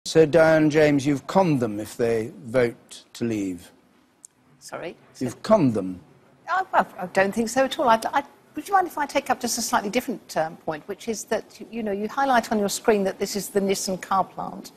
So, Diane James, you've conned them if they vote to leave. Sorry? You've conned them. Oh, well, I don't think so at all. Would you mind if I take up just a slightly different point, which is that, you highlight on your screen that this is the Nissan car plant.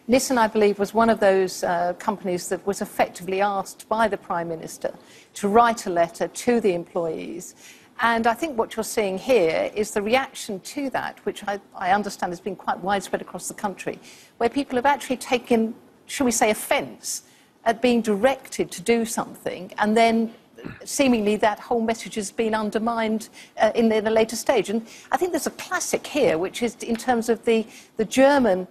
Nissan, I believe, was one of those companies that was effectively asked by the Prime Minister to write a letter to the employees. And I think what you're seeing here is the reaction to that, which I understand has been quite widespread across the country, where people have actually taken, shall we say, offence at being directed to do something, and then seemingly that whole message has been undermined in the later stage. And I think there's a classic here, which is in terms of the German,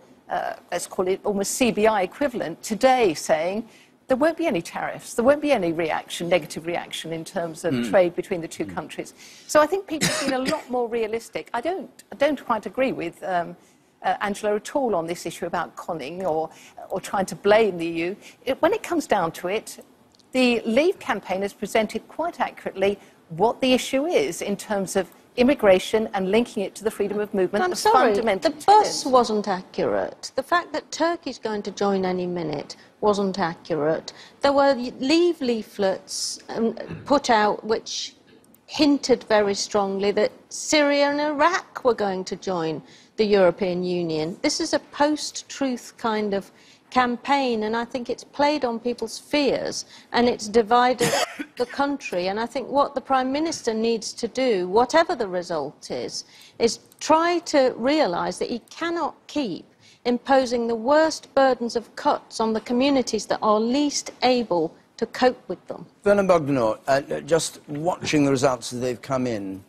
let's call it almost CBI equivalent, today saying there won't be any tariffs, there won't be any reaction, negative reaction in terms of trade between the two countries. So I think people have been a lot more realistic. I don't quite agree with Angela at all on this issue about conning or trying to blame the EU. When it comes down to it, the Leave campaign has presented quite accurately what the issue is in terms of immigration and linking it to the freedom of movement. I'm sorry, the bus wasn't accurate. The fact that Turkey's going to join any minute wasn't accurate. There were Leave leaflets put out which hinted very strongly that Syria and Iraq were going to join the European Union. This is a post-truth kind of campaign, and I think it's played on people's fears and it's divided the country. And I think what the Prime Minister needs to do, whatever the result is try to realise that he cannot keep imposing the worst burdens of cuts on the communities that are least able to cope with them. Werner Bogdanor, just watching the results as they've come in,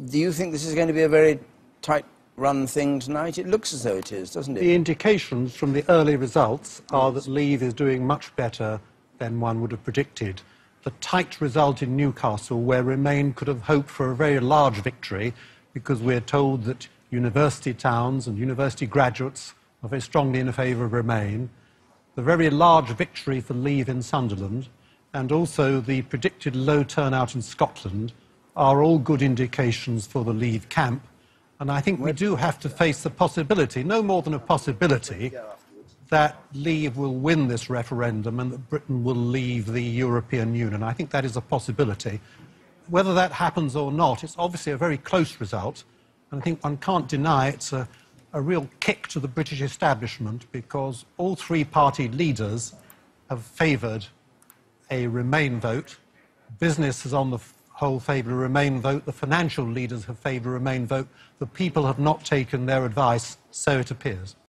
do you think this is going to be a very tight-run thing tonight? It looks as though it is, doesn't it? The indications from the early results are that Leave is doing much better than one would have predicted. The tight result in Newcastle, where Remain could have hoped for a very large victory, because we're told that university towns and university graduates are very strongly in favour of Remain, the very large victory for Leave in Sunderland, and also the predicted low turnout in Scotland are all good indications for the Leave camp. And I think we do have to face the possibility, no more than a possibility, that Leave will win this referendum and that Britain will leave the European Union. I think that is a possibility. Whether that happens or not, it's obviously a very close result. And I think one can't deny it's a real kick to the British establishment, because all three party leaders have favoured a Remain vote. Business is on the whole favoured a Remain vote. The financial leaders have favoured a Remain vote. The people have not taken their advice, so it appears.